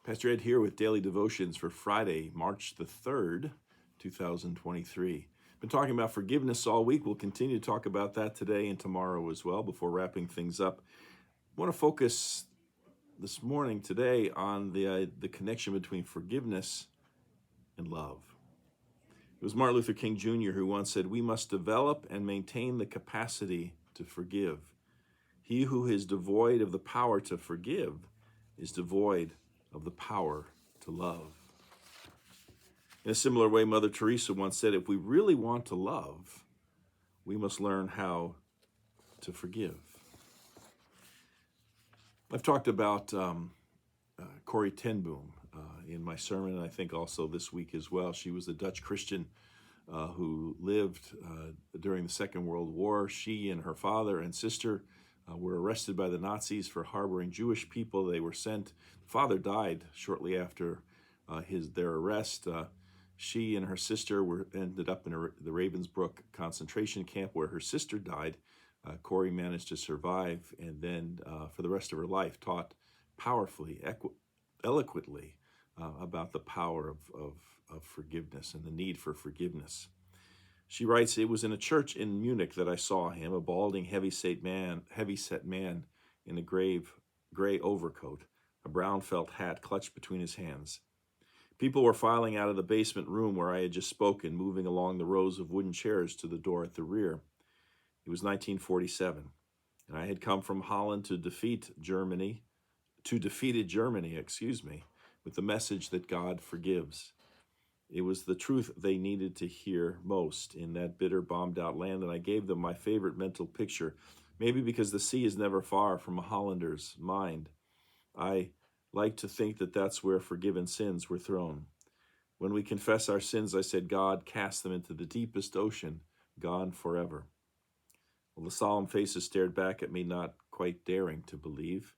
Pastor Ed here with Daily Devotions for Friday, March the 3rd, 2023. Been talking about forgiveness all week. We'll continue to talk about that today and tomorrow as well before wrapping things up. I want to focus this morning, today, on the connection between forgiveness and love. It was Martin Luther King Jr. who once said, "We must develop and maintain the capacity to forgive. He who is devoid of the power to forgive is devoid of the power to love." In a similar way, Mother Teresa once said, "If we really want to love, we must learn how to forgive." I've talked about Corrie ten Boom in my sermon, and I think also this week as well. She was a Dutch Christian who lived during the Second World War. She and her father and sister were arrested by the Nazis for harboring Jewish people. They were sent. The father died shortly after their arrest. She and her sister ended up in the Ravensbrück concentration camp where her sister died. Corrie managed to survive, and then for the rest of her life taught powerfully, eloquently about the power of forgiveness and the need for forgiveness. She writes, "It was in a church in Munich that I saw him, a balding, heavy-set man in a gray overcoat, a brown felt hat clutched between his hands. People were filing out of the basement room where I had just spoken, moving along the rows of wooden chairs to the door at the rear. It was 1947, and I had come from Holland to defeated Germany, with the message that God forgives. It was the truth they needed to hear most in that bitter, bombed-out land, and I gave them my favorite mental picture, maybe because the sea is never far from a Hollander's mind. I like to think that that's where forgiven sins were thrown. When we confess our sins, I said, God cast them into the deepest ocean, gone forever." Well, the solemn faces stared back at me, not quite daring to believe.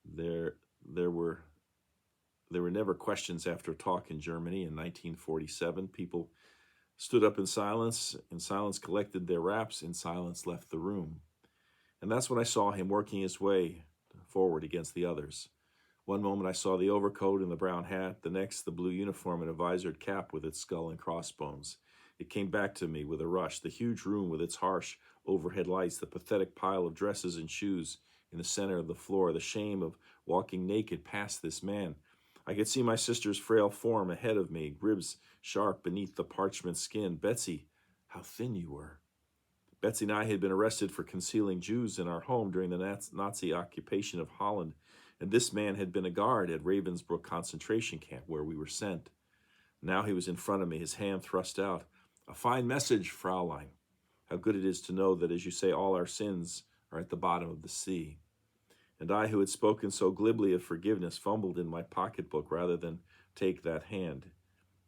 There were never questions after a talk in Germany in 1947. People stood up in silence collected their wraps, in silence left the room. And that's when I saw him working his way forward against the others. One moment I saw the overcoat and the brown hat, the next the blue uniform and a visored cap with its skull and crossbones. It came back to me with a rush, the huge room with its harsh overhead lights, the pathetic pile of dresses and shoes in the center of the floor, the shame of walking naked past this man. I could see my sister's frail form ahead of me, ribs sharp beneath the parchment skin. "Betsy, how thin you were." Betsy and I had been arrested for concealing Jews in our home during the Nazi occupation of Holland, and this man had been a guard at Ravensbrück concentration camp where we were sent. Now he was in front of me, his hand thrust out. "A fine message, Fraulein. How good it is to know that, as you say, all our sins are at the bottom of the sea." And I, who had spoken so glibly of forgiveness, fumbled in my pocketbook rather than take that hand.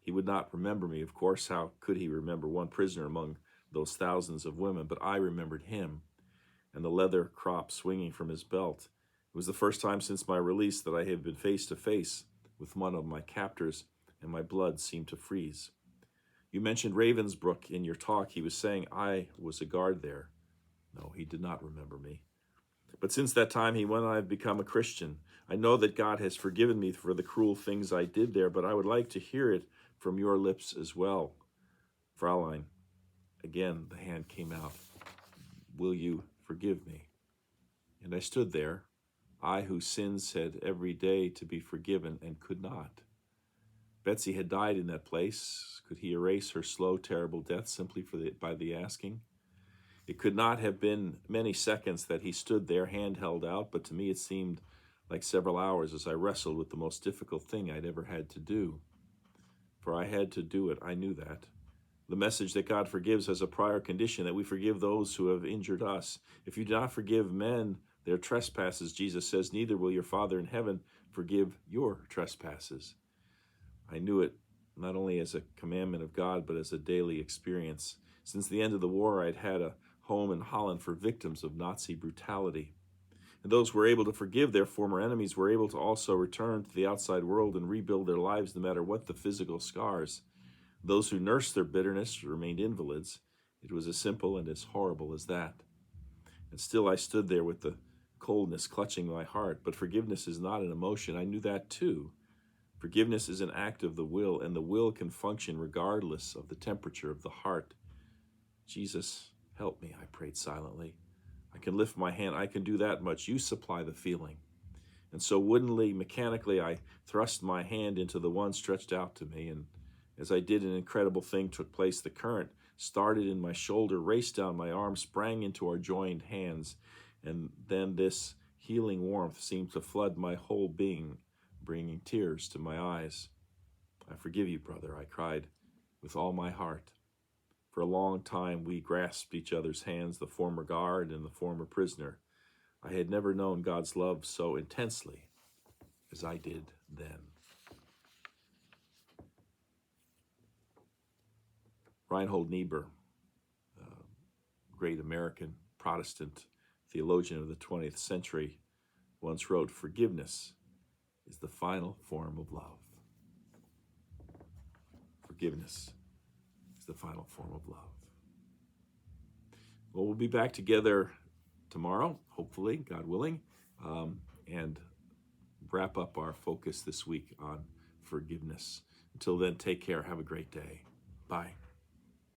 He would not remember me, of course. How could he remember one prisoner among those thousands of women? But I remembered him, and the leather crop swinging from his belt. It was the first time since my release that I had been face to face with one of my captors, and my blood seemed to freeze. "You mentioned Ravensbrück in your talk," he was saying. "I was a guard there." No, he did not remember me. "But since that time, he went on, I've become a Christian. I know that God has forgiven me for the cruel things I did there, but I would like to hear it from your lips as well. Fraulein," again the hand came out, "will you forgive me?" And I stood there, I whose sins had every day to be forgiven and could not. Betsy had died in that place. Could he erase her slow, terrible death simply by the asking? It could not have been many seconds that he stood there, hand held out, but to me it seemed like several hours as I wrestled with the most difficult thing I'd ever had to do. For I had to do it, I knew that. The message that God forgives has a prior condition, that we forgive those who have injured us. If you do not forgive men their trespasses, Jesus says, neither will your Father in heaven forgive your trespasses. I knew it not only as a commandment of God, but as a daily experience. Since the end of the war, I'd had a home in Holland for victims of Nazi brutality. And those who were able to forgive their former enemies were able to also return to the outside world and rebuild their lives no matter what the physical scars. Those who nursed their bitterness remained invalids. It was as simple and as horrible as that. And still I stood there with the coldness clutching my heart. But forgiveness is not an emotion. I knew that too. Forgiveness is an act of the will, and the will can function regardless of the temperature of the heart. Jesus, help me, I prayed silently. I can lift my hand. I can do that much. You supply the feeling. And so woodenly, mechanically, I thrust my hand into the one stretched out to me. And as I did, an incredible thing took place. The current started in my shoulder, raced down my arm, sprang into our joined hands. And then this healing warmth seemed to flood my whole being, bringing tears to my eyes. I forgive you, brother, I cried with all my heart. For a long time, we grasped each other's hands, the former guard and the former prisoner. I had never known God's love so intensely as I did then. Reinhold Niebuhr, great American Protestant theologian of the 20th century, once wrote, "Forgiveness is the final form of love." Forgiveness is the final form of love. Well, we'll be back together tomorrow, hopefully, God willing, and wrap up our focus this week on forgiveness. Until then, take care. Have a great day. Bye.